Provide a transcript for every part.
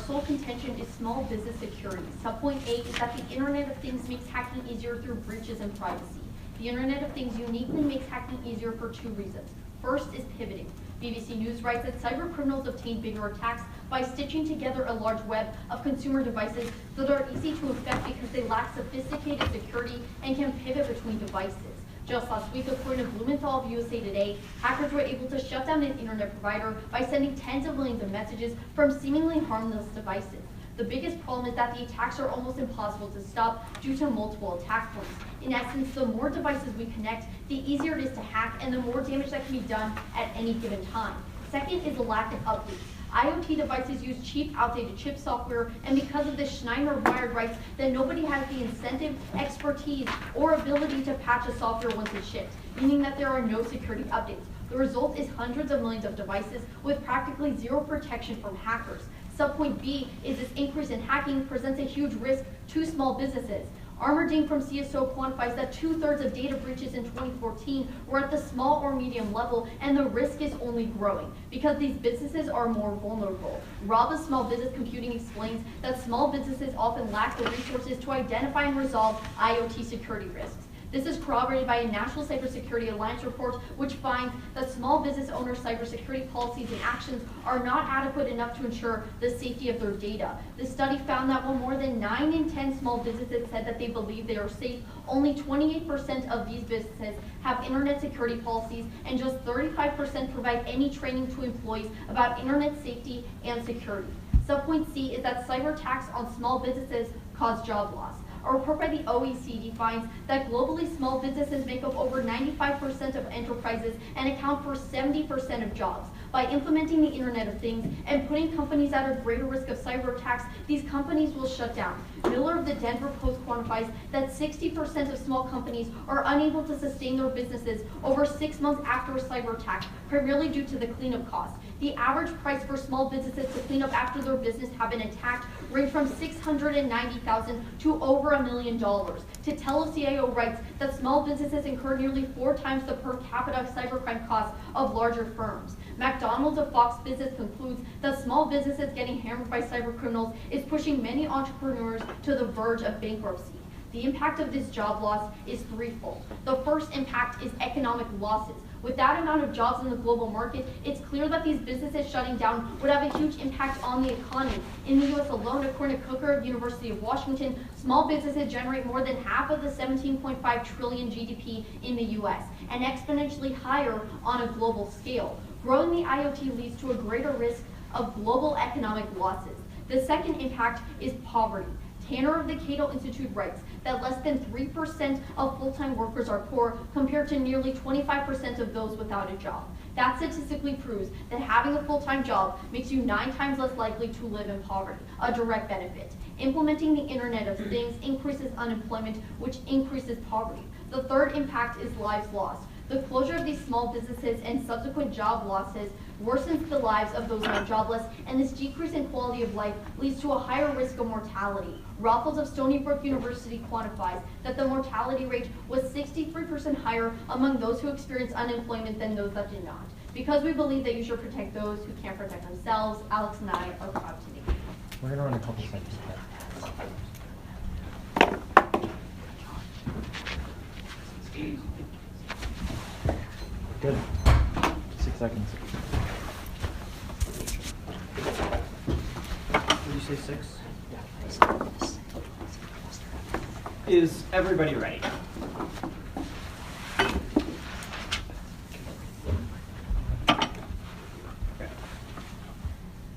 sole contention is small business security. Subpoint A is that the Internet of Things makes hacking easier through breaches in privacy. The Internet of Things uniquely makes hacking easier for two reasons. First is pivoting. BBC News writes that cyber criminals obtain bigger attacks by stitching together a large web of consumer devices that are easy to infect because they lack sophisticated security and can pivot between devices. Just last week, according to Blumenthal of USA Today, hackers were able to shut down an internet provider by sending tens of millions of messages from seemingly harmless devices. The biggest problem is that the attacks are almost impossible to stop due to multiple attack points. In essence, the more devices we connect, the easier it is to hack and the more damage that can be done at any given time. Second is the lack of updates. IoT devices use cheap, outdated chip software, and because of this, Schneider Wired writes that nobody has the incentive, expertise, or ability to patch a software once it's shipped, meaning that there are no security updates. The result is hundreds of millions of devices with practically zero protection from hackers. Subpoint B is this increase in hacking presents a huge risk to small businesses. Armerding from CSO quantifies that 2/3 of data breaches in 2014 were at the small or medium level, and the risk is only growing because these businesses are more vulnerable. Rob of Small Business Computing explains that small businesses often lack the resources to identify and resolve IoT security risks. This is corroborated by a National Cybersecurity Alliance report, which finds that small business owners' cybersecurity policies and actions are not adequate enough to ensure the safety of their data. The study found that while more than 9 in 10 small businesses said that they believe they are safe, only 28% of these businesses have internet security policies, and just 35% provide any training to employees about internet safety and security. Subpoint C is that cyber attacks on small businesses cause job loss. A report by the OECD finds that globally small businesses make up over 95% of enterprises and account for 70% of jobs. By implementing the Internet of Things and putting companies at a greater risk of cyber attacks, these companies will shut down. Miller of the Denver Post quantifies that 60% of small companies are unable to sustain their businesses over 6 months after a cyber attack, primarily due to the cleanup costs. The average price for small businesses to clean up after their business have been attacked range from $690,000 to over $1 million. Titella CIO writes that small businesses incur nearly 4 times the per capita cybercrime costs of larger firms. McDonald's of Fox Business concludes that small businesses getting hammered by cyber criminals is pushing many entrepreneurs to the verge of bankruptcy. The impact of this job loss is threefold. The first impact is economic losses. With that amount of jobs in the global market, it's clear that these businesses shutting down would have a huge impact on the economy. In the U.S. alone, according to Cooker of the University of Washington, small businesses generate more than half of the 17.5 trillion GDP in the U.S. and exponentially higher on a global scale. Growing the IoT leads to a greater risk of global economic losses. The second impact is poverty. Tanner of the Cato Institute writes that less than 3% of full-time workers are poor compared to nearly 25% of those without a job. That statistically proves that having a full-time job makes you 9 times less likely to live in poverty, a direct benefit. Implementing the Internet of Things increases unemployment, which increases poverty. The third impact is lives lost. The closure of these small businesses and subsequent job losses worsens the lives of those who are jobless, and this decrease in quality of life leads to a higher risk of mortality. Roffles of Stony Brook University quantifies that the mortality rate was 63% higher among those who experienced unemployment than those that did not. Because we believe that you should protect those who can't protect themselves, Alex and I are proud to be. We're going to run a couple seconds. Good. 6 seconds. Did you say 6? Yeah. Is everybody ready?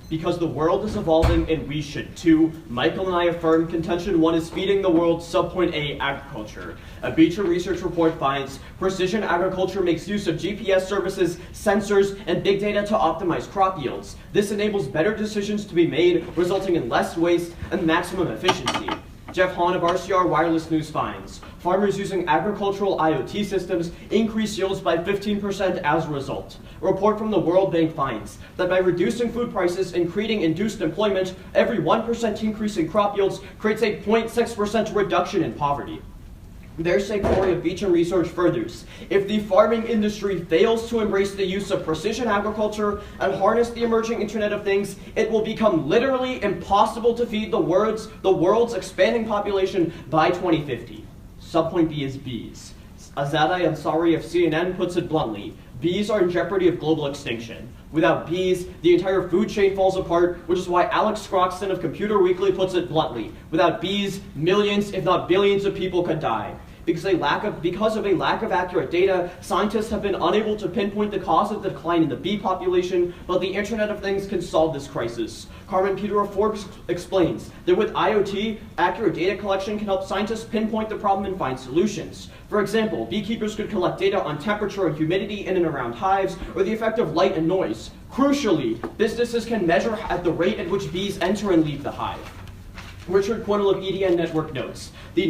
Because the world is evolving and we should too, Michael and I affirm contention 1 is feeding the world. Subpoint A, agriculture. A Beecher research report finds precision agriculture makes use of GPS services, sensors, and big data to optimize crop yields. This enables better decisions to be made, resulting in less waste and maximum efficiency. Jeff Hahn of RCR Wireless News finds farmers using agricultural IoT systems increase yields by 15% as a result. A report from the World Bank finds that by reducing food prices and creating induced employment, every 1% increase in crop yields creates a 0.6% reduction in poverty. Their secretary of Beecham Research furthers, if the farming industry fails to embrace the use of precision agriculture and harness the emerging Internet of Things, it will become literally impossible to feed the world's expanding population by 2050. Subpoint B is bees. Azadeh Ansari of CNN puts it bluntly, bees are in jeopardy of global extinction. Without bees, the entire food chain falls apart, which is why Alex Croxton of Computer Weekly puts it bluntly. Without bees, millions, if not billions of people could die. Because of a lack of accurate data, scientists have been unable to pinpoint the cause of the decline in the bee population, but the Internet of Things can solve this crisis. Carmen Peter of Forbes explains that with IoT, accurate data collection can help scientists pinpoint the problem and find solutions. For example, beekeepers could collect data on temperature and humidity in and around hives, or the effect of light and noise. Crucially, businesses can measure at the rate at which bees enter and leave the hive. Richard Quinnell of EDN Network notes, the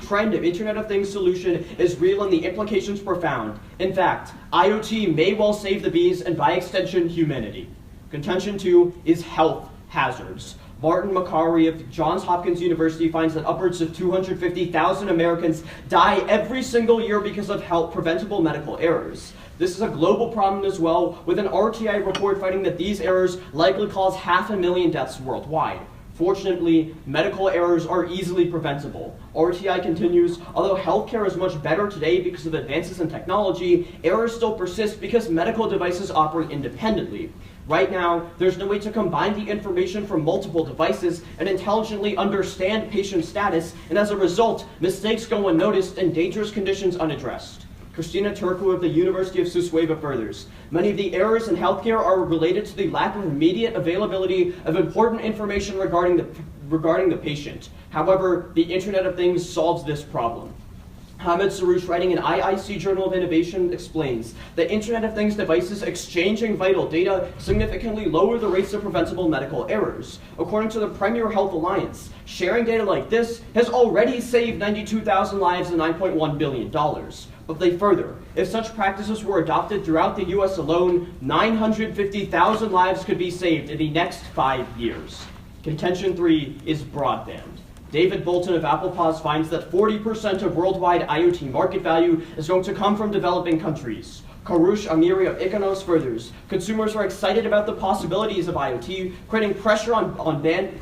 trend of Internet of Things solution is real and the implications profound. In fact, IoT may well save the bees and by extension, humanity. Contention 2 is health hazards. Martin Macari of Johns Hopkins University finds that upwards of 250,000 Americans die every single year because of preventable medical errors. This is a global problem as well, with an RTI report finding that these errors likely cause 500,000 deaths worldwide. Fortunately, medical errors are easily preventable. RTI continues, although healthcare is much better today because of advances in technology, errors still persist because medical devices operate independently. Right now, there's no way to combine the information from multiple devices and intelligently understand patient status, and as a result, mistakes go unnoticed and dangerous conditions unaddressed. Christina Turku of the University of Susweva furthers, many of the errors in healthcare are related to the lack of immediate availability of important information regarding the patient. However, the Internet of Things solves this problem. Hamid Sarouche, writing in IIC Journal of Innovation, explains that Internet of Things devices exchanging vital data significantly lower the rates of preventable medical errors. According to the Premier Health Alliance, sharing data like this has already saved 92,000 lives and $9.1 billion. But they further, if such practices were adopted throughout the US alone, 950,000 lives could be saved in the next 5 years. Contention 3 is broadband. David Bolton of ApplePause finds that 40% of worldwide IoT market value is going to come from developing countries. Karush Amiri of Ikanos furthers, consumers are excited about the possibilities of IoT, creating pressure on broadband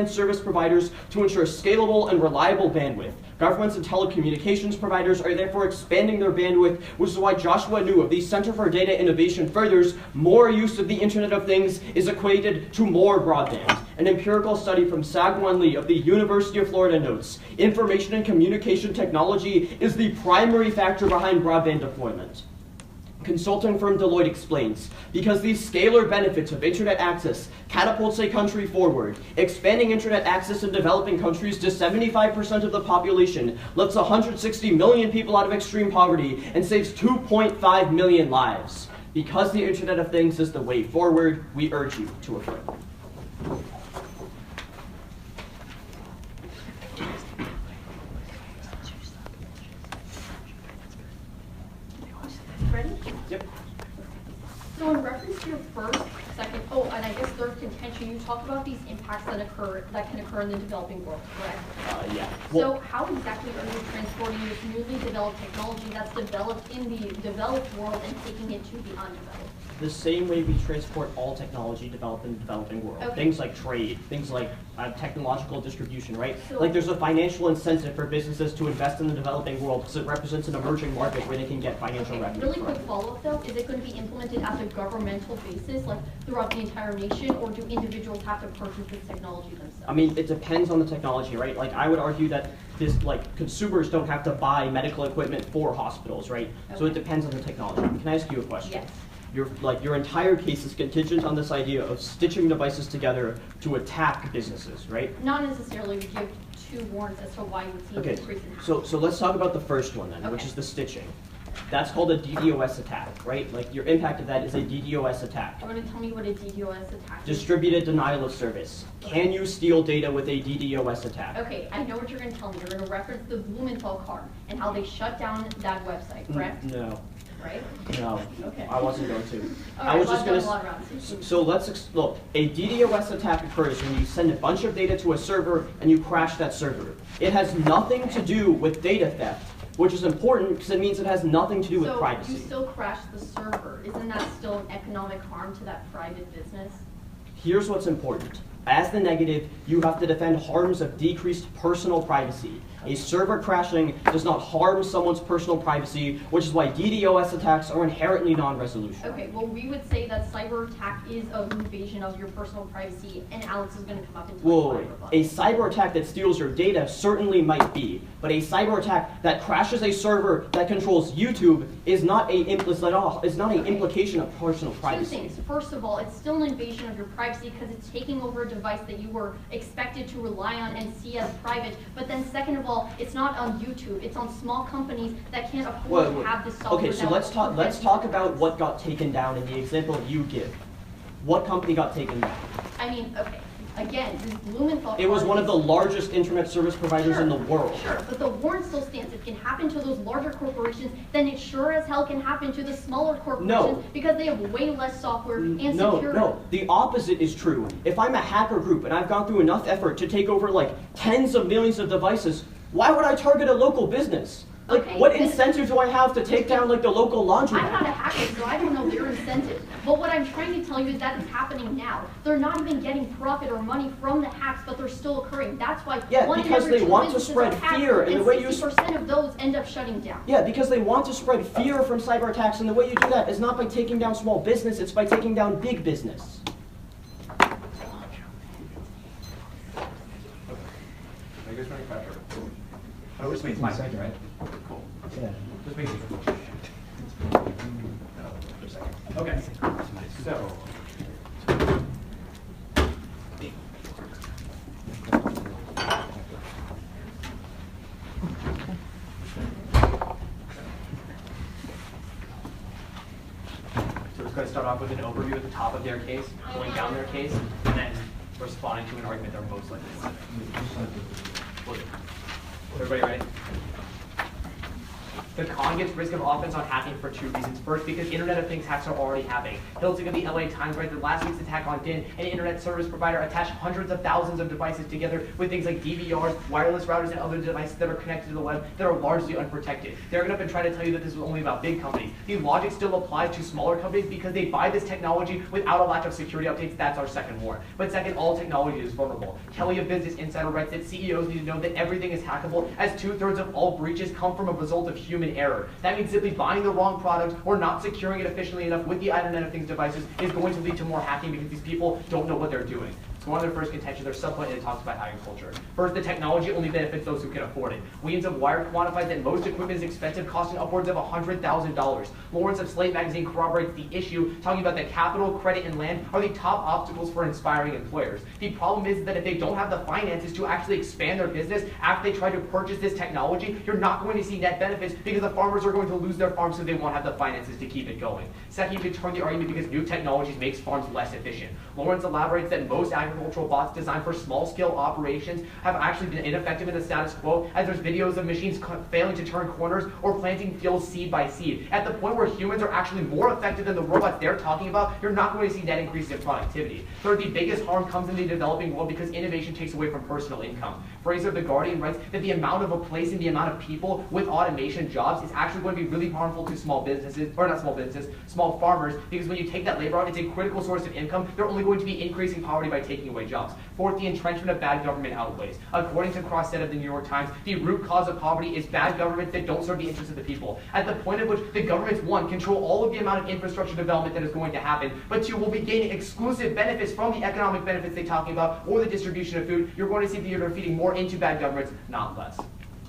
service providers to ensure scalable and reliable bandwidth. Governments and telecommunications providers are therefore expanding their bandwidth, which is why Joshua New of the Center for Data Innovation furthers, more use of the Internet of Things is equated to more broadband. An empirical study from Sagwan Lee of the University of Florida notes, information and communication technology is the primary factor behind broadband deployment. Consulting firm Deloitte explains, because the scalar benefits of Internet access catapults a country forward, expanding Internet access in developing countries to 75% of the population lifts 160 million people out of extreme poverty and saves 2.5 million lives. Because the Internet of Things is the way forward, we urge you to affirm. Ready? Yep. So in reference to your first, second, and I guess third contention, you talked about these impacts that can occur in the developing world, correct? Yeah. So how exactly are you transporting this newly developed technology that's developed in the developed world and taking it to the undeveloped? The same way we transport all technology developed in the developing world. Okay. Things like trade, things like technological distribution, right? So, like there's a financial incentive for businesses to invest in the developing world because it represents an emerging market where they can get financial revenue. Really quick follow-up though, is it going to be implemented at a governmental basis, like throughout the entire nation, or do individuals have to purchase this technology themselves? I mean, it depends on the technology, right? Like I would argue that consumers don't have to buy medical equipment for hospitals, right? Okay. So it depends on the technology. Can I ask you a question? Yes. Your entire case is contingent on this idea of stitching devices together to attack businesses, right? Not necessarily. We give two warrants as to why you would see an increase in so let's talk about the first one then, which is the stitching. That's called a DDoS attack, right? Like your impact of that is a DDoS attack. You want to tell me what a DDoS attack is? Distributed denial of service. Can you steal data with a DDoS attack? Okay, I know what you're going to tell me. You're going to reference the Blumenthal card and how they shut down that website, correct? No. right? No, Okay. I wasn't going to. All I right, was well, just I've going done a lot around this. So let's look. A DDoS attack occurs when you send a bunch of data to a server and you crash that server. It has nothing to do with data theft, which is important because it means it has nothing to do with privacy. So you still crash the server. Isn't that still an economic harm to that private business? Here's what's important. As the negative, you have to defend harms of decreased personal privacy. A server crashing does not harm someone's personal privacy, which is why DDoS attacks are inherently non-resolution. Okay, well, we would say that cyber attack is an invasion of your personal privacy, and Alex is going to come up and tell you Whoa, why wait. we're wrong. A cyber attack that steals your data certainly might be, but a cyber attack that crashes a server that controls YouTube is not an implication of personal privacy. Two things. First of all, it's still an invasion of your privacy because it's taking over a device that you were expected to rely on and see as private. But then second of all, it's not on YouTube. It's on small companies that can't afford to have this software. Okay, so let's talk about what got taken down in the example you give. What company got taken down? I mean, okay. Again, this Blumenthal. It was one of the largest internet service providers in the world. Sure, but the warrant still stands. It can happen to those larger corporations, then it sure as hell can happen to the smaller corporations because they have way less software and security. No, the opposite is true. If I'm a hacker group and I've gone through enough effort to take over like tens of millions of devices, why would I target a local business? Like, Okay, what incentive do I have to take down like the local laundromat? I'm not a hacker, so I don't know their incentive. But what I'm trying to tell you is that it's happening now. They're not even getting profit or money from the hacks, but they're still occurring. That's why one in because every they two want to businesses spread are hacked, fear, and the way you 60% of those end up shutting down. Yeah, because they want to spread fear from cyber attacks, and the way you do that is not by taking down small business, it's by taking down big business. Are you guys running faster? Oh, this means my second, right? Cool. Yeah. Just making sure. For a second. Okay. So. So it's going to start off with an overview at the top of their case, going down their case, and then responding to an argument they're most likely to win. Everybody ready? The con gets risk of offense on hacking for two reasons. First, because Internet of Things hacks are already happening. Hilton of the LA Times read that last week's attack on DIN, an internet service provider, attached hundreds of thousands of devices together with things like DVRs, wireless routers, and other devices that are connected to the web that are largely unprotected. They're going to try to tell you that this was only about big companies. The logic still applies to smaller companies because they buy this technology without a lack of security updates. That's our second warrant. But second, all technology is vulnerable. Kelly of Business Insider writes that CEOs need to know that everything is hackable, as 2/3 of all breaches come from a result of human error. That means simply buying the wrong product or not securing it efficiently enough with the Internet of Things devices is going to lead to more hacking because these people don't know what they're doing. So one of their first contentions, their subpoint, it talks about agriculture. First, the technology only benefits those who can afford it. Williams of Wired quantifies that most equipment is expensive, costing upwards of $100,000. Lawrence of Slate magazine corroborates the issue, talking about that capital, credit, and land are the top obstacles for inspiring employers. The problem is that if they don't have the finances to actually expand their business after they try to purchase this technology, you're not going to see net benefits because the farmers are going to lose their farms so they won't have the finances to keep it going. Second, you can turn the argument because new technologies makes farms less efficient. Lawrence elaborates that most agricultural bots designed for small-scale operations have actually been ineffective in the status quo, as there's videos of machines failing to turn corners or planting fields seed by seed. At the point where humans are actually more effective than the robots they're talking about, you're not going to see net increases in productivity. Third, the biggest harm comes in the developing world because innovation takes away from personal income. Fraser of The Guardian writes that the amount of replacing the amount of people with automation jobs is actually going to be really harmful to small businesses, or not small businesses, small farmers, because when you take that labor out, it's a critical source of income. They're only going to be increasing poverty by taking away jobs. Fourth, the entrenchment of bad government outweighs. According to Crosset of the New York Times, the root cause of poverty is bad government that don't serve the interests of the people. At the point at which the governments, one, control all of the amount of infrastructure development that is going to happen, but two, will be gaining exclusive benefits from the economic benefits they're talking about, or the distribution of food, you're going to see that you're feeding more into bad governments, not less.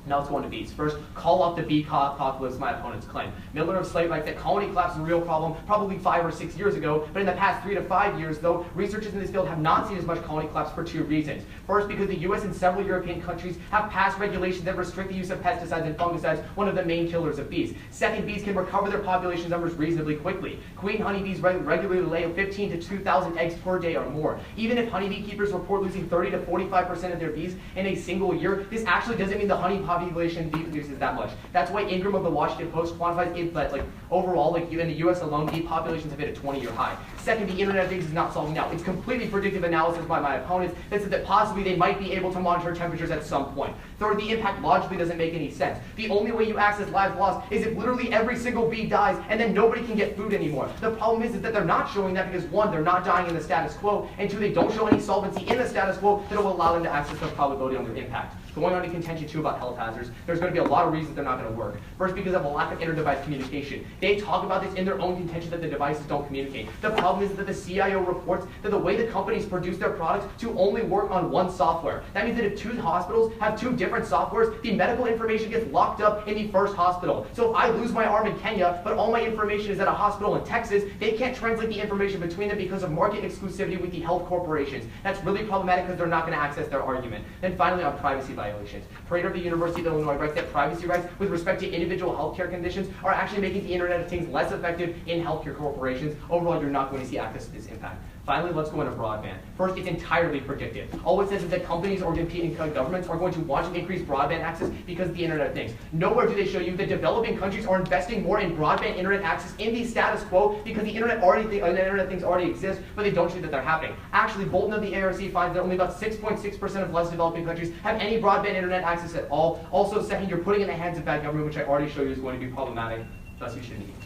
Now let's go on to B's. First, call off the B apocalypse, my opponents claim. Miller of Slake writes that colony collapse is a real problem probably 5 or 6 years ago, but in the past 3 to 5 years, though, researchers in this field have not seen as much colony collapse for two reasons. First, because the US and several European countries have passed regulations that restrict the use of pesticides and fungicides, one of the main killers of bees. Second, bees can recover their population numbers reasonably quickly. Queen honeybees regularly lay 15 to 2,000 eggs per day or more. Even if honeybee keepers report losing 30 to 45% of their bees in a single year, this actually doesn't mean the honey depopulation decreases that much. That's why Ingram of the Washington Post quantifies it, but like overall, like in the U.S. alone, depopulations have hit a 20-year high. Second, the Internet of Things is not solving now. It's completely predictive analysis by my opponents that says that possibly they might be able to monitor temperatures at some point. Third, the impact logically doesn't make any sense. The only way you access lives lost is if literally every single bee dies and then nobody can get food anymore. The problem is that they're not showing that because one, they're not dying in the status quo, and two, they don't show any solvency in the status quo that will allow them to access the probability on their impact. Going on to contention too about health hazards, there's going to be a lot of reasons they're not going to work. First, because of a lack of inter-device communication. They talk about this in their own contention that the devices don't communicate. The problem is that the CIO reports that the way the companies produce their products to only work on one software. That means that if two hospitals have two different softwares, the medical information gets locked up in the first hospital. So if I lose my arm in Kenya, but all my information is at a hospital in Texas, they can't translate the information between them because of market exclusivity with the health corporations. That's really problematic because they're not going to access their argument. Then finally, on privacy violations. Prater of the University of Illinois writes that privacy rights with respect to individual healthcare conditions are actually making the Internet of Things less effective in healthcare corporations. Overall, you're not going to see access to this impact. Finally, let's go into broadband. First, it's entirely predictive. All it says is that companies or competing governments are going to want to increase broadband access because of the Internet of Things. Nowhere do they show you that developing countries are investing more in broadband Internet access in the status quo because the Internet of Things already exists, but they don't show that they're happening. Actually, Bolton of the ARC finds that only about 6.6% of less developing countries have any broadband Internet access at all. Also, second, you're putting in the hands of bad government, which I already showed you is going to be problematic. Thus, you shouldn't eat.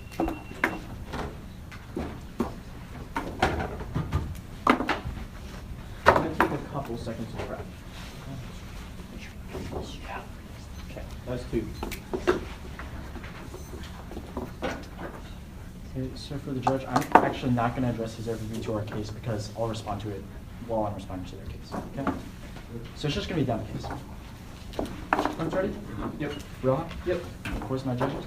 Couple seconds to wrap. Okay, that's two. Okay, so for the judge, I'm actually not going to address his overview to our case because I'll respond to it while I'm responding to their case. Okay? So it's just going to be a demo case. Everyone's ready? Yep. Rohan? Yep. Of course, my judges.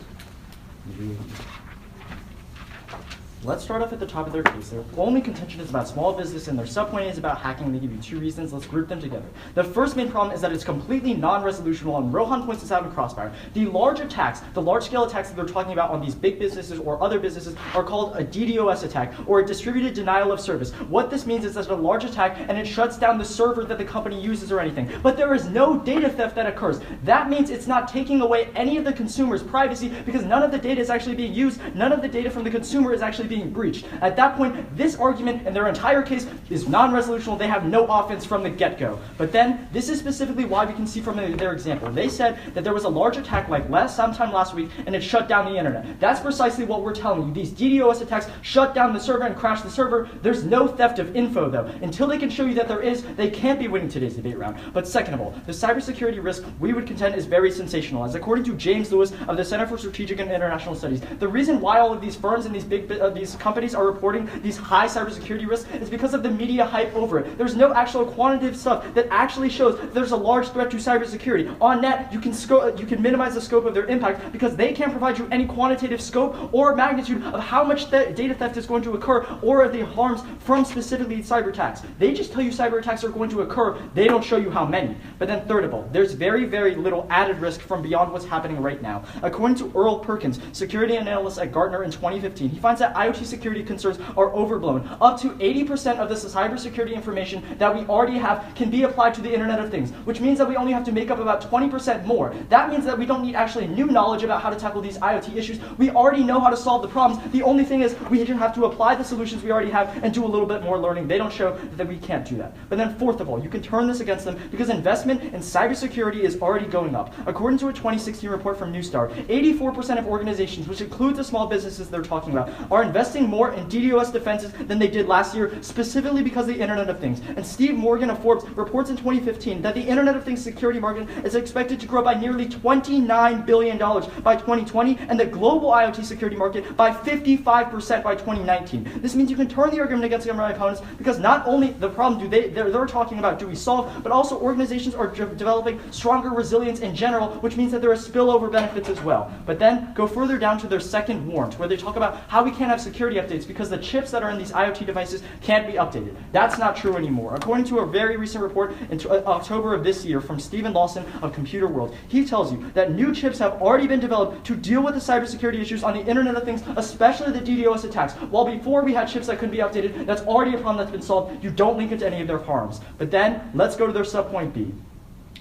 Let's start off at the top of their case. Their only contention is about small business, and their subpoint is about hacking. They give you two reasons. Let's group them together. The first main problem is that it's completely non-resolutional, and Rohan points this out in Crossfire. The large attacks, the large-scale attacks that they're talking about on these big businesses or other businesses are called a DDoS attack, or a distributed denial of service. What this means is that it's a large attack, and it shuts down the server that the company uses or anything. But there is no data theft that occurs. That means it's not taking away any of the consumer's privacy because none of the data is actually being used. None of the data from the consumer is actually being breached. At that point, this argument and their entire case is non-resolutional. They have no offense from the get-go. But then, this is specifically why we can see from their example. They said that there was a large attack like sometime last week, and it shut down the internet. That's precisely what we're telling you. These DDoS attacks shut down the server and crashed the server. There's no theft of info, though. Until they can show you that there is, they can't be winning today's debate round. But second of all, the cybersecurity risk we would contend is very sensational. As according to James Lewis of the Center for Strategic and International Studies, the reason why all of these firms and these companies are reporting these high cybersecurity risks is because of the media hype over it. There's no actual quantitative stuff that actually shows that there's a large threat to cybersecurity. On net, you can minimize the scope of their impact because they can't provide you any quantitative scope or magnitude of how much data theft is going to occur or the harms from specifically cyber attacks. They just tell you cyber attacks are going to occur. They don't show you how many. But then third of all, there's very, very little added risk from beyond what's happening right now. According to Earl Perkins, security analyst at Gartner in 2015, he finds that IoT security concerns are overblown. Up to 80% of the cybersecurity information that we already have can be applied to the Internet of Things, which means that we only have to make up about 20% more. That means that we don't need actually new knowledge about how to tackle these IoT issues. We already know how to solve the problems. The only thing is we just have to apply the solutions we already have and do a little bit more learning. They don't show that we can't do that. But then fourth of all, you can turn this against them because investment in cybersecurity is already going up. According to a 2016 report from Newstar, 84% of organizations, which includes the small businesses they're talking about, are investing more in DDoS defenses than they did last year, specifically because of the Internet of Things. And Steve Morgan of Forbes reports in 2015 that the Internet of Things security market is expected to grow by nearly $29 billion by 2020, and the global IoT security market by 55% by 2019. This means you can turn the argument against my opponents because not only the problem they're talking about do we solve, but also organizations are developing stronger resilience in general, which means that there are spillover benefits as well. But then go further down to their second warrant, where they talk about how we can't have security updates because the chips that are in these IoT devices can't be updated. That's not true anymore. According to a very recent report in October of this year from Stephen Lawson of Computer World, he tells you that new chips have already been developed to deal with the cybersecurity issues on the Internet of Things, especially the DDoS attacks. While before we had chips that couldn't be updated, that's already a problem that's been solved. You don't link it to any of their harms. But then, let's go to their subpoint B.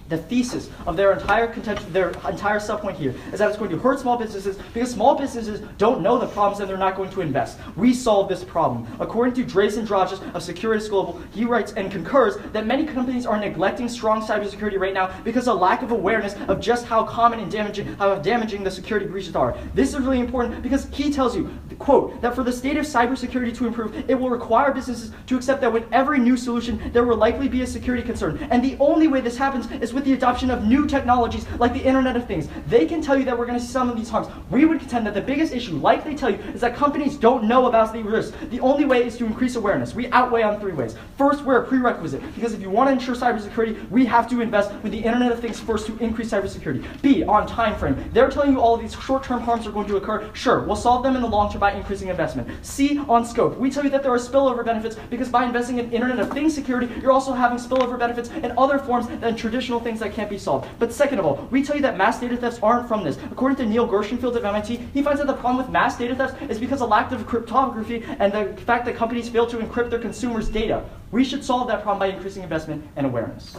The thesis of their entire contention, their entire subpoint here, is that it's going to hurt small businesses because small businesses don't know the problems and they're not going to invest. We solve this problem. According to Drazen Drages of Securitas Global, he writes and concurs that many companies are neglecting strong cybersecurity right now because of lack of awareness of just how common and damaging the security breaches are. This is really important because he tells you, quote, that for the state of cybersecurity to improve, it will require businesses to accept that with every new solution, there will likely be a security concern. And the only way this happens is with the adoption of new technologies like the Internet of Things. They can tell you that we're going to see some of these harms. We would contend that the biggest issue, like they tell you, is that companies don't know about the risks. The only way is to increase awareness. We outweigh on 3 ways. First, we're a prerequisite, because if you want to ensure cybersecurity, we have to invest with the Internet of Things first to increase cybersecurity. B, on time frame. They're telling you all of these short-term harms are going to occur. Sure, we'll solve them in the long term by increasing investment. C, on scope. We tell you that there are spillover benefits because by investing in Internet of Things security, you're also having spillover benefits in other forms than traditional things that can't be solved. But second of all, we tell you that mass data thefts aren't from this. According to Neil Gershenfield of MIT, he finds that the problem with mass data thefts is because of lack of cryptography and the fact that companies fail to encrypt their consumers' data. We should solve that problem by increasing investment and awareness.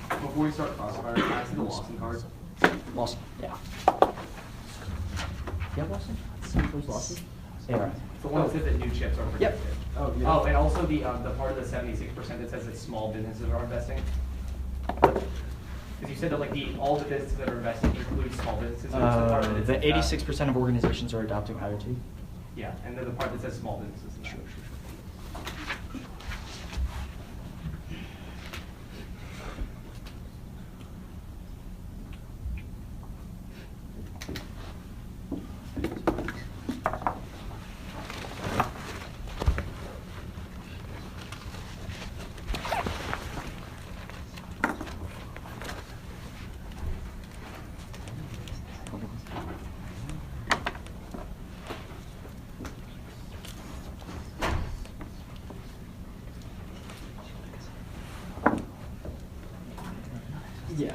Before we start crossfire, can I see the Lawson card? Lawson, yeah. You have Lawson? Where's Lawson? Yeah, right. The one that says that new chips are predicted. Yep. Oh, yeah. Oh, and also the part of the 76% that says that small businesses are investing. Because you said that like all the businesses that are investing include small businesses. So it's the part that it The says that. 86% of organizations are adopting IoT. Yeah, and then the part that says small businesses. in that. Yeah.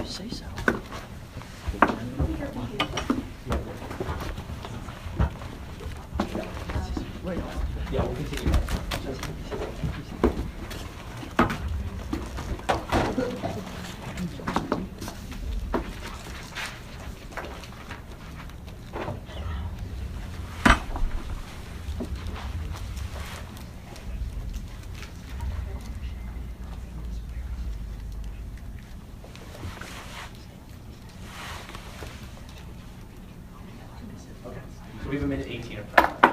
Say so. Yeah, we'll continue. Okay, so we have a minute 18 of prep.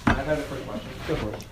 I've had a quick question. Go for it.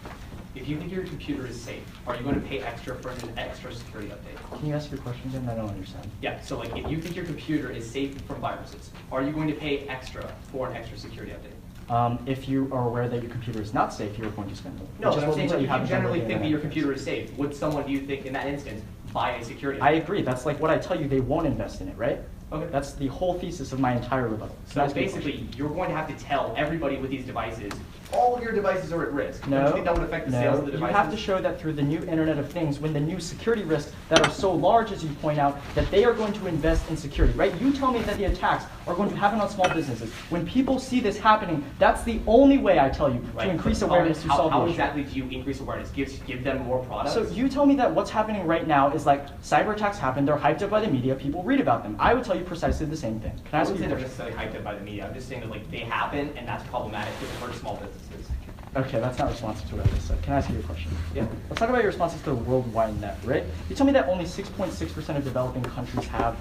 If you think your computer is safe, are you going to pay extra for an extra security update? Can you ask your question again? I don't understand. Yeah, so like if you think your computer is safe from viruses, are you going to pay extra for an extra security update? If you are aware that your computer is not safe, you're going to spend more. No, Which but is I'm what we saying tell like, if how you to generally handle think that the your internet. computer is safe, would someone, do you think, in that instance, buy a security I update? agree. That's like what I tell you. They won't invest in it, right? Okay. That's the whole thesis of my entire rebuttal. So basically, you're going to have to tell everybody with these devices, all of your devices are at risk. Don't you think that would affect the sales of the You devices? have to show that through the new Internet of Things, when the new security risks that are so large, as you point out, that they are going to invest in security, right? You tell me that the attacks are going to happen on small businesses. When people see this happening, that's the only way, I tell you, Right. to increase awareness to solve How the issue. exactly do you increase awareness? Give them more products? So you tell me that what's happening right now is like cyber attacks happen, they're hyped up by the media, people read about them. I would tell you you precisely the same thing. Can I I ask wouldn't you say a they're question? necessarily hyped up by the media. I'm just saying that like they happen, and that's problematic because it hurts small businesses. Okay, that's not responsive to what I just said. Can I ask you a question? Yeah. Let's talk about your responses to the worldwide net, right? You told me that only 6.6% of developing countries have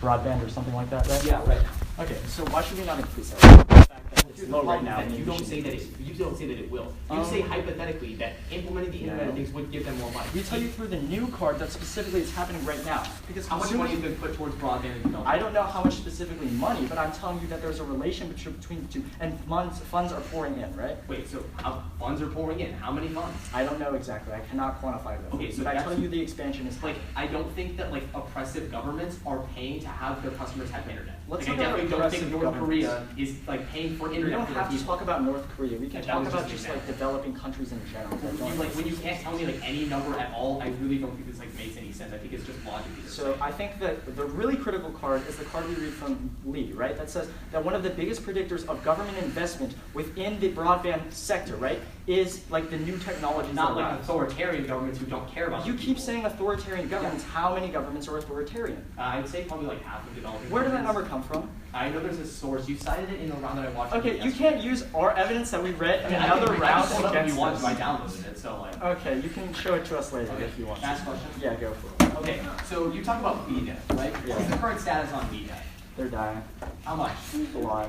broadband or something like that, right? Yeah, right. Okay, so why should we not increase that? The fact that it's Here's low the right problem now. is that maybe you we don't should say that increase you don't say that it will. You say hypothetically that implementing the Internet of No. Things would give them more money. We tell you through the new card that specifically is happening right now. Because How much consumers- money has been put towards broadband and development? I don't know how much specifically money, but I'm telling you that there's a relation between the two, and funds are pouring in, right? Wait, so how funds are pouring in? How many funds? I don't know exactly. I cannot quantify that. Okay, so but I that's- tell you the expansion is Like, I don't think that like oppressive governments are paying to have their customers have internet. Let's Like, I talk about definitely don't think oppressive North governments. Korea is like paying for We internet don't for their have to people. talk about North Korea. We can That talk was about just just an like developing countries in general. Like when you can't tell me like any number at all, I really don't think this like makes any sense. I think it's just logic. So I think that the really critical card is the card we read from Lee, right? That says that one of the biggest predictors of government investment within the broadband sector, right, is like the new technologies. Not that like rise. authoritarian governments who don't care about You the keep people. saying authoritarian governments. How many governments are authoritarian? I'd say probably like half of developing. Where did that countries. number come from? I know there's a source. You cited it in the round that I watched. Okay, you can't use our evidence that we read in I another round if you against want us. to. I downloaded it, so like. Okay, you can show it to us later Okay. if you want. Last question. Yeah, go for it. Okay, so you talk about VDEF, right? Yeah. What's the current status on VDEF? They're dying How much? a lot.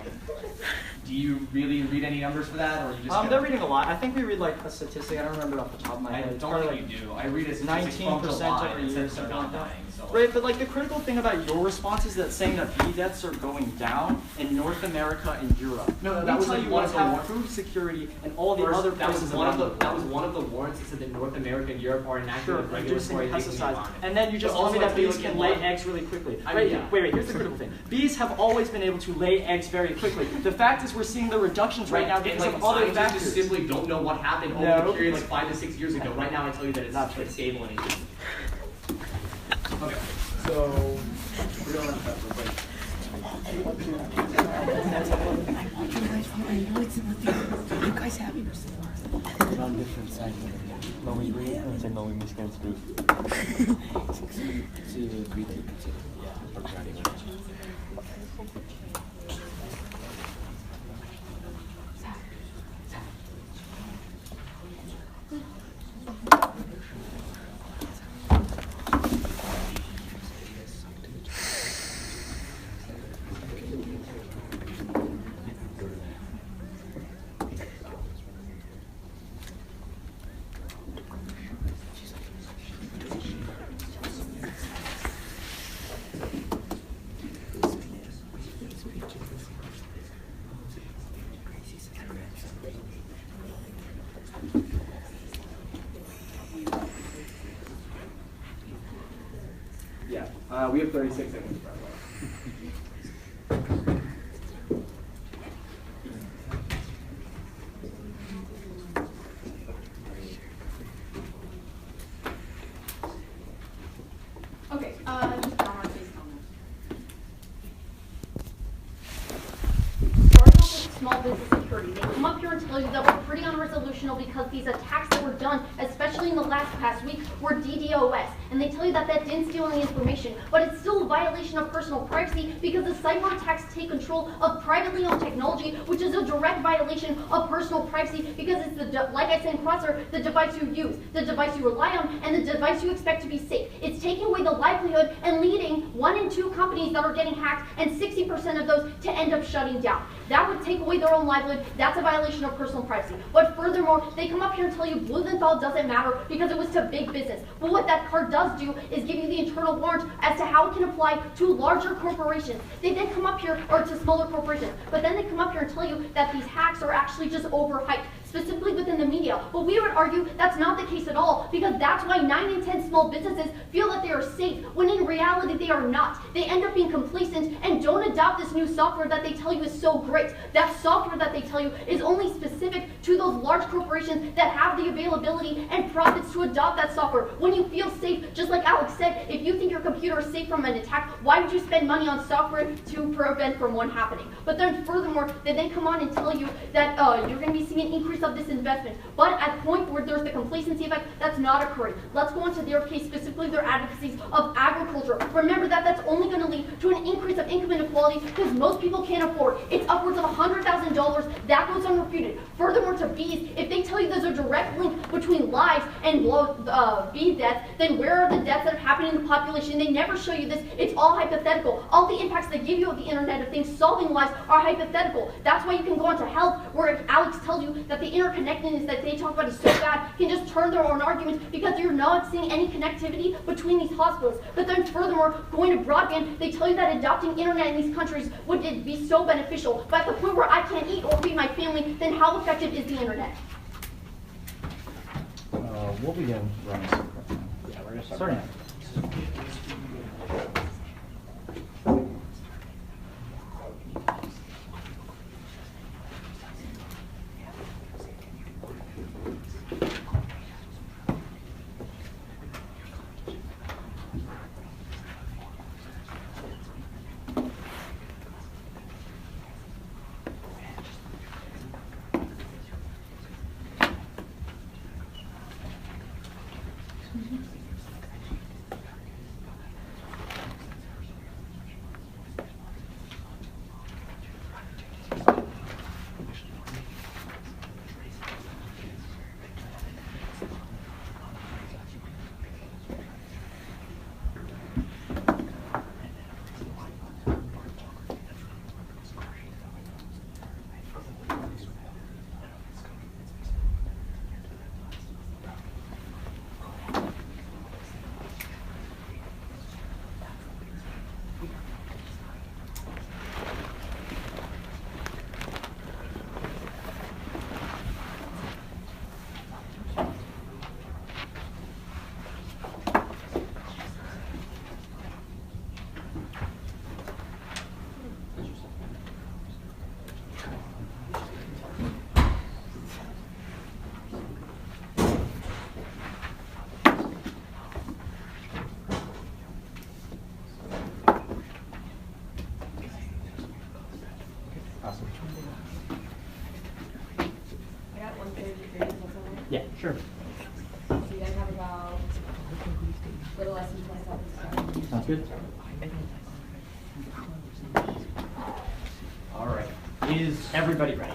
Do you really read any numbers for that, or are you just? They're reading a lot. I think we read like a statistic. I don't remember it off the top of my I head. It's don't probably, think like, you do. I read it 19% every year, something like that. So Right, but like the critical thing about your response is that saying that bee deaths are going down in North America and Europe. No, we that was tell like you one let's of the have food security and all the First, other that was places one of around the that was one of the warrants that said that North America and Europe are enacting Sure, with reducing regulatory pesticides. on it. And then you just But told me also that I feel bees like can a lay lot- eggs really quickly. I Wait, mean, yeah. wait, here's the critical thing. Bees have always been able to lay eggs very quickly. The fact is we're seeing the reductions right now and, because like, of other scientists factors. just simply don't know what happened over No. the period like 5 to 6 years ago. Right now, I tell you that it's Not true. like stable and increasing. Okay. So we're going to have to wait. You guys having On different sides. No, we read and say no, we miscan speak. See, we take consider. Yeah, programming. Yeah. We have 36 seconds. By the way. Okay, just based on this. Starting off with small business security, they come up here and tell you that we're pretty unresolutional because these attacks that were done, especially in the past week, were DDoS. And they tell you that that didn't steal any information, but it's still a violation of personal privacy because the cyber attacks take control of privately owned technology, which is a direct violation of personal privacy because it's like I said in Crosshair, the device you use, the device you rely on, and the device you expect to be safe. It's taking away the livelihood and leading 1 in 2 companies that are getting hacked and 60% of those to end up shutting down. That would take away their own livelihood. That's a violation of personal privacy. But furthermore, they come up here and tell you Blumenthal doesn't matter because it was to big business. But what that card does do is give you the internal warrant as to how it can apply to larger corporations. They then come up here, or to smaller corporations, but then they come up here and tell you that these hacks are actually just overhyped, specifically within the media. But we would argue that's not the case at all, because that's why 9 in 10 small businesses feel that they are safe, when in reality they are not. They end up being complacent and don't adopt this new software that they tell you is so great. That software that they tell you is only specific to those large corporations that have the availability and profits to adopt that software. When you feel safe, just like Alex said, if you think your computer is safe from an attack, why would you spend money on software to prevent from one happening? But then furthermore, they then come on and tell you that you're going to be seeing an increase of this investment. But at the point where there's the complacency effect, that's not occurring. Let's go into their case, specifically their advocacies of agriculture. Remember that that's only going to lead to an increase of income inequality because most people can't afford. It's upwards of $100,000. That goes unrefuted. Furthermore, to bees, if they tell you there's a direct link between lives and bee deaths, then where are the deaths that have happened in the population? They never show you this. It's all hypothetical. All the impacts they give you of the Internet of Things solving lives are hypothetical. That's why you can go into health, where Alex tells you that the interconnectedness that they talk about is so bad, can just turn their own arguments because you're not seeing any connectivity between these hospitals. But then furthermore, going to broadband, they tell you that adopting internet in these countries would be so beneficial. But at the point where I can't eat or feed my family, then how effective is the internet? We'll begin running some prep now. Yeah, we're gonna start. Starting now. Yeah, sure. So you guys have about a little less than 20 seconds. Sounds good. All right. Is everybody ready?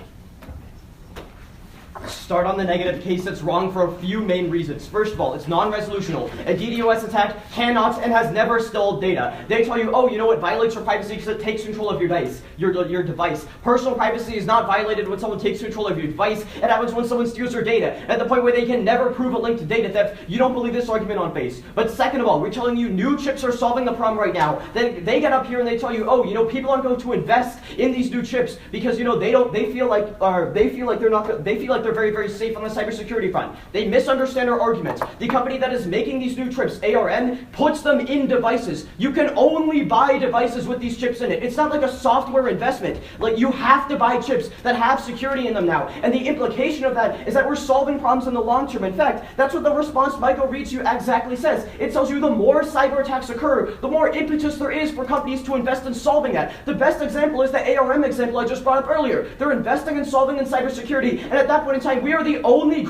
Start on the negative case that's wrong for a few main reasons. First of all, it's non-resolutional. A DDoS attack cannot and has never stolen data. They tell you, oh, you know what violates your privacy because it takes control of your device. Personal privacy is not violated when someone takes control of your device. It happens when someone steals your data. At the point where they can never prove a link to data theft, you don't believe this argument on face. But second of all, we're telling you new chips are solving the problem right now. They get up here and they tell you, oh, you know, people aren't going to invest in these new chips because, you know, they feel like they're very, very safe on the cybersecurity front. They misunderstand our arguments. The company that is making these new chips, ARM, puts them in devices. You can only buy devices with these chips in it. It's not like a software investment. Like, you have to buy chips that have security in them now. And the implication of that is that we're solving problems in the long term. In fact, that's what the response Michael reads you exactly says. It tells you the more cyber attacks occur, the more impetus there is for companies to invest in solving that. The best example is the ARM example I just brought up earlier. They're investing in solving in cybersecurity, and at that point in time, we are the only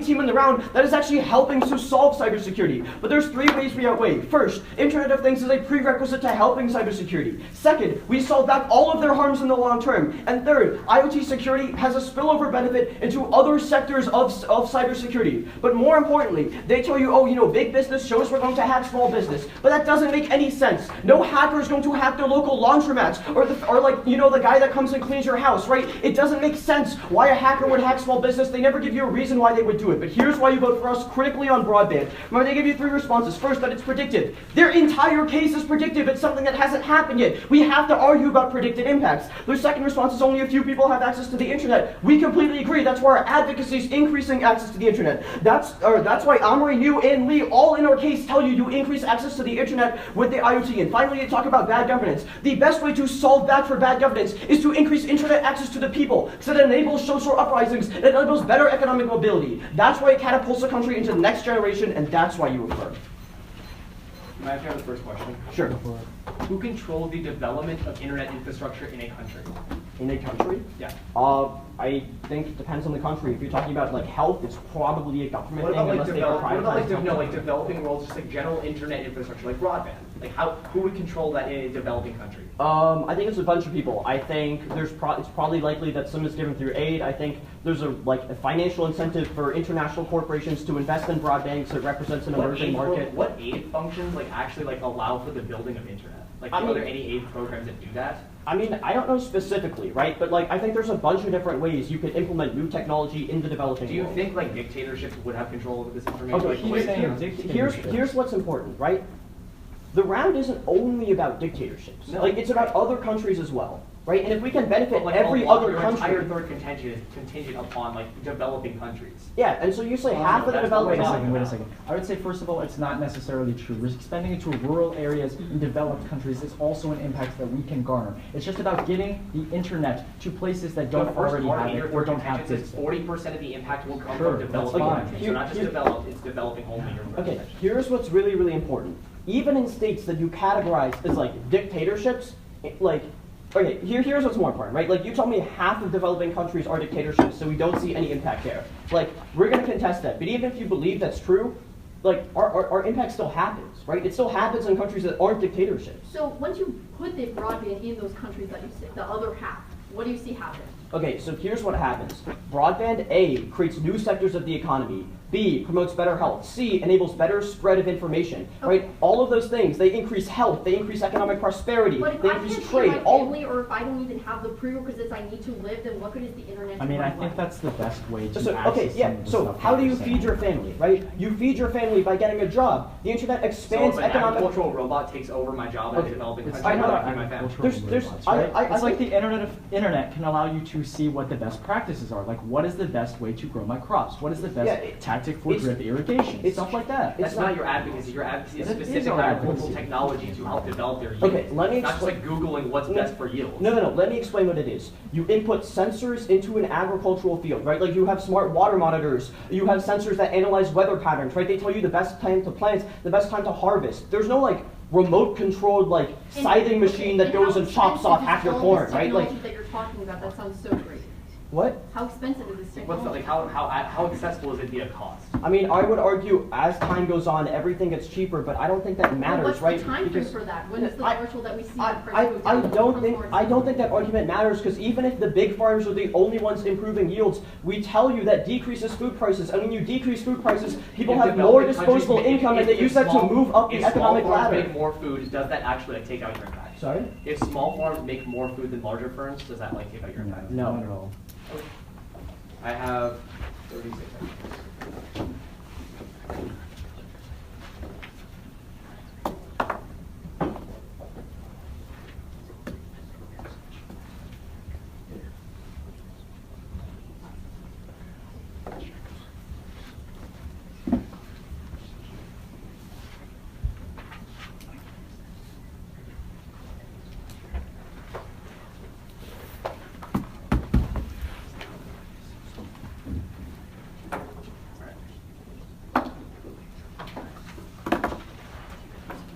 team in the round that is actually helping to solve cybersecurity. But there's three ways we outweigh. First, Internet of Things is a prerequisite to helping cybersecurity. Second, we solve back all of their harms in the long term. And third, IoT security has a spillover benefit into other sectors of cybersecurity. But more importantly, they tell you, oh, you know, big business shows we're going to hack small business. But that doesn't make any sense. No hacker is going to hack their local laundromats or like, you know, the guy that comes and cleans your house, right? It doesn't make sense why a hacker would hack small business. They never give you a reason why they would do it. But here's why you vote for us critically on broadband. Remember, they give you three responses. First, that it's predictive. Their entire case is predictive. It's something that hasn't happened yet. We have to argue about predicted impacts. Their second response is only a few people have access to the internet. We completely agree. That's why our advocacy is increasing access to the internet. That's why Amory, New, and Lee all in our case tell you increase access to the internet with the IoT. And finally, they talk about bad governance. The best way to solve that for bad governance is to increase internet access to the people, so that enables social uprisings, it enables better economic mobility. That's why it catapults the country into the next generation, and that's why you affirm. Can I ask you the first question? Sure. Who controls the development of internet infrastructure in a country? In a country? Yeah. I think it depends on the country. If you're talking about like health, it's probably a government What thing about like unless they have what about like privatized. like developing worlds, just like general internet infrastructure, like broadband? Like who would control that in a developing country? I think it's a bunch of people. I think it's probably likely that some is given through aid. I think there's a financial incentive for international corporations to invest in broadband, so it represents an emerging market. What aid functions like actually like allow for the building of internet? Like I are mean- there any aid programs that do that? I mean, I don't know specifically, right? But like, I think there's a bunch of different ways you could implement new technology in the developing Do you world. think like dictatorships would have control over this information? Okay, Like, he's saying here's what's important, right? The round isn't only about dictatorships. No. Like, it's about other countries as well, right? And if we can benefit But, like, every a lot- other your country. entire third contention is contingent upon like developing countries. Yeah, and so you say half of the that's what we're developing. talking Wait a second. I would say, first of all, it's not necessarily true. Expanding into rural areas in developed countries is also an impact that we can garner. It's just about getting the internet to places that don't already have it or don't have it. it. 40% of the impact will come Sure, from developing that's fine. countries. So not just developed, it's developing only. Your third Okay, contention. here's what's really, really important. Even in states that you categorize as like dictatorships, like, okay, here's what's more important, right? Like, you told me half of developing countries are dictatorships, so we don't see any impact there. Like, we're gonna contest that, but even if you believe that's true, like, our impact still happens, right? It still happens in countries that aren't dictatorships. So once you put the broadband in those countries that you said, the other half, what do you see happen? Okay, so here's what happens. Broadband, A, creates new sectors of the economy. B, promotes better health. C, enables better spread of information, right? All of those things, they increase health, they increase economic prosperity, But if they I can't increase see trade. my All family, or if I don't even have the prerequisites I need to live, then what good is the internet? I mean, to I my think life? that's the best way to So, access okay, some yeah, of the so stuff how that do you you're feed saying. your family, right? You feed your family by getting a job. The internet So expands if an economic... agricultural robot takes over my job in a Okay, developing It's country, not how about do I feed my family? agricultural There's- robots, I- right? I It's like think- the internet can allow you to see what the best practices are. Like, what is the best way to grow my crops? What is the best Yeah, tactic for it's- drip irrigation? it's- Stuff like that. That's not your advocacy. Your advocacy is It is specific our agricultural advocacy. technology to help develop their yield. Okay, let me Not just like explain- Googling what's best for yield. No. Let me explain what it is. You input sensors into an agricultural field, right? Like, you have smart water monitors. You have sensors that analyze weather patterns, right? They tell you the best time to plant, the best time to harvest. There's no, like, remote-controlled, like, sithing machine that goes and chops off half your corn, right? Like, Technology that you're talking about, that sounds so great. what? How expensive is this What's the, technology? like how accessible is it via cost? I mean, I would argue as time goes on, everything gets cheaper, but I don't think that Well, matters, what's right? the time frame Because for that? When is the I- threshold that we see I, the price I, go I down? don't From think source? I don't think that argument matters, because even if the big farms are the only ones improving yields, we tell you that decreases food prices, and when you decrease food prices, people If have more developing disposable countries make- income, and they if use that to small- move up the if economic small farms ladder. make more food, does that actually like take out your impact? Sorry? If small farms make more food than larger firms, does that like take out your impact? No. Not at all. I have 36 seconds.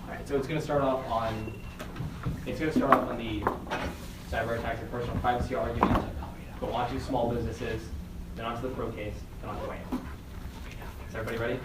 Alright, so it's going to start off on the cyber attacks and personal privacy argument, go on to small businesses, then on to the pro case, then on to Wayne. Is everybody ready?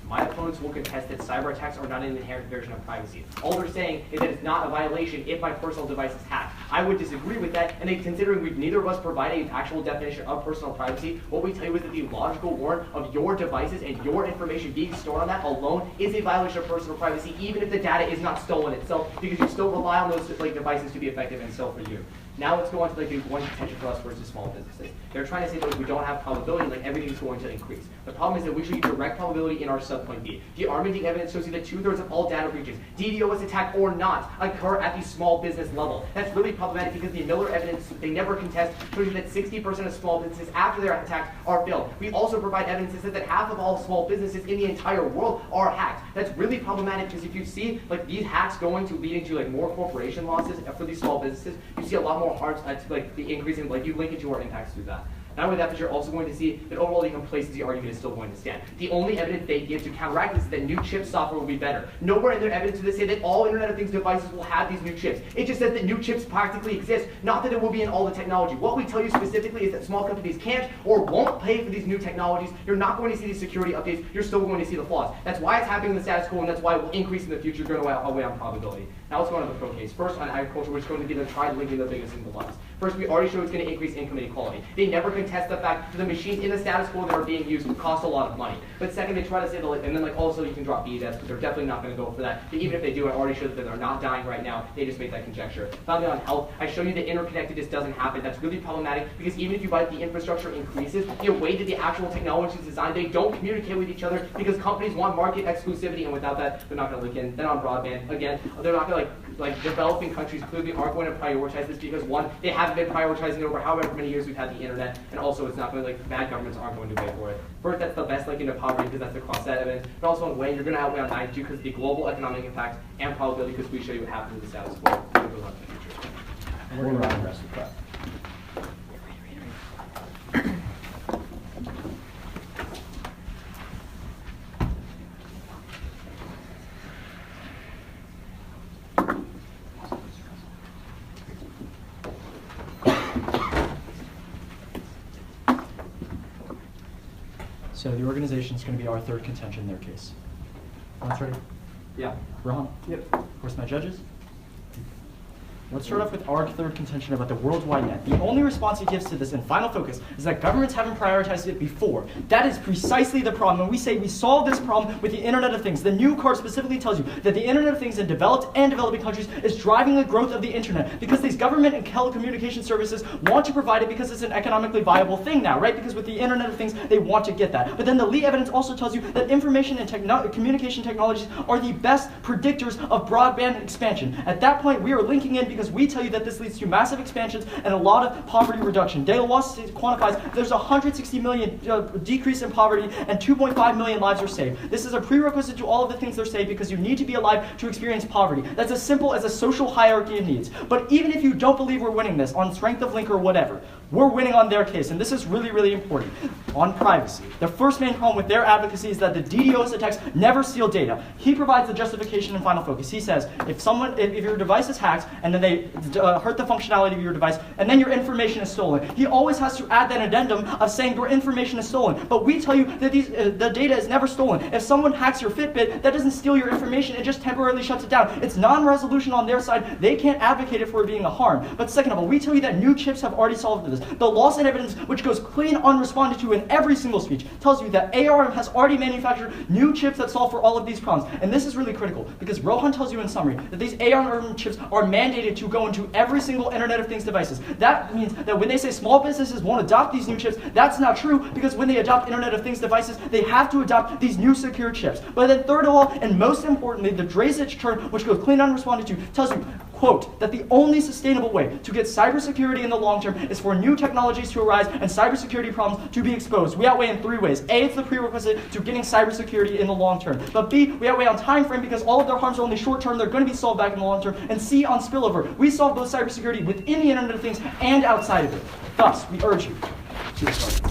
My opponents will contest that cyber attacks are not an inherent version of privacy. All they're saying is that it's not a violation if my personal device is hacked. I would disagree with that, and considering neither of us provide an actual definition of personal privacy, what we tell you is that the logical warrant of your devices and your information being stored on that alone is a violation of personal privacy, even if the data is not stolen itself, because you still rely on those devices to be effective and so for you. Now let's go on to the one contention for us versus small businesses. They're trying to say that if we don't have probability, everything's going to increase. The problem is that we should use direct probability in our subpoint B. The armamenting evidence shows you that 2/3 of all data breaches, DDoS attack or not, occur at the small business level. That's really problematic because the Miller evidence, they never contest, shows you that 60% of small businesses after they're attacked are failed. We also provide evidence that says that half of all small businesses in the entire world are hacked. That's really problematic because if you see these hacks leading to more corporation losses for these small businesses, you see a lot more harms, the increasing, you link it to our impacts through that. Not only that, but you're also going to see that overall the complacency argument is still going to stand. The only evidence they give to counteract this is that new chip software will be better. Nowhere in their evidence do they say that all Internet of Things devices will have these new chips. It just says that new chips practically exist, not that it will be in all the technology. What we tell you specifically is that small companies can't or won't pay for these new technologies. You're not going to see these security updates. You're still going to see the flaws. That's why it's happening in the status quo, and that's why it will increase in the future, going away on probability. Now let's go on to the pro case. First, on agriculture, which is going to be the tried linking the biggest single lies. First, we already showed it's going to increase income inequality. They never contest the fact that the machines in the status quo that are being used cost a lot of money. But second, they try to say, and then also you can drop B deaths, but they're definitely not going to go for that. But even if they do, I already showed that they're not dying right now. They just make that conjecture. Finally, on health, I show you that interconnectedness doesn't happen. That's really problematic because even if you buy the infrastructure increases, the way that the actual technology is designed, they don't communicate with each other because companies want market exclusivity, and without that, they're not going to link in. Then on broadband, again, they're not going to like developing countries clearly aren't going to prioritize this because one, they haven't been prioritizing it over however many years we've had the internet, and also it's not going to, bad governments aren't going to pay for it. First, that's the best link into poverty because that's the cross set evidence, but also on weight, you're going to outweigh on 92 because of the global economic impact and probability because we show you what happens in the status quo. We're going to run the rest of the prep. So the organization is going to be our third contention in their case. Everyone's ready? Yeah. Rohan? Yep. Of course, my judges. Let's start off with our third contention about the worldwide net. The only response he gives to this in final focus is that governments haven't prioritized it before. That is precisely the problem. And we say we solve this problem with the Internet of Things. The new card specifically tells you that the Internet of Things in developed and developing countries is driving the growth of the Internet because these government and telecommunication services want to provide it because it's an economically viable thing now, right? Because with the Internet of Things, they want to get that. But then the Lee evidence also tells you that information and communication technologies are the best predictors of broadband expansion. At that point, we are linking in because we tell you that this leads to massive expansions and a lot of poverty reduction. Data loss quantifies there's a 160 million decrease in poverty and 2.5 million lives are saved. This is a prerequisite to all of the things they're saved because you need to be alive to experience poverty. That's as simple as a social hierarchy of needs. But even if you don't believe we're winning this on strength of link or whatever, we're winning on their case, and this is really, really important. On privacy, the first main problem with their advocacy is that the DDoS attacks never steal data. He provides the justification in final focus. He says, if your device is hacked and then they hurt the functionality of your device, and then your information is stolen, he always has to add that addendum of saying your information is stolen. But we tell you that the data is never stolen. If someone hacks your Fitbit, that doesn't steal your information, it just temporarily shuts it down. It's non-resolution on their side. They can't advocate it for it being a harm. But second of all, we tell you that new chips have already solved this. The loss in evidence, which goes clean unresponded to in every single speech, tells you that ARM has already manufactured new chips that solve for all of these problems. And this is really critical because Rohan tells you in summary that these ARM chips are mandated to go into every single Internet of Things devices. That means that when they say small businesses won't adopt these new chips, that's not true because when they adopt Internet of Things devices, they have to adopt these new secure chips. But then third of all, and most importantly, the Drasich term, which goes clean unresponded to, tells you, quote, that the only sustainable way to get cybersecurity in the long term is for new technologies to arise and cybersecurity problems to be exposed. We outweigh in three ways. A, it's the prerequisite to getting cybersecurity in the long term. But B, we outweigh on time frame because all of their harms are only short term. They're going to be solved back in the long term. And C, on spillover. We solve both cybersecurity within the Internet of Things and outside of it. Thus, we urge you to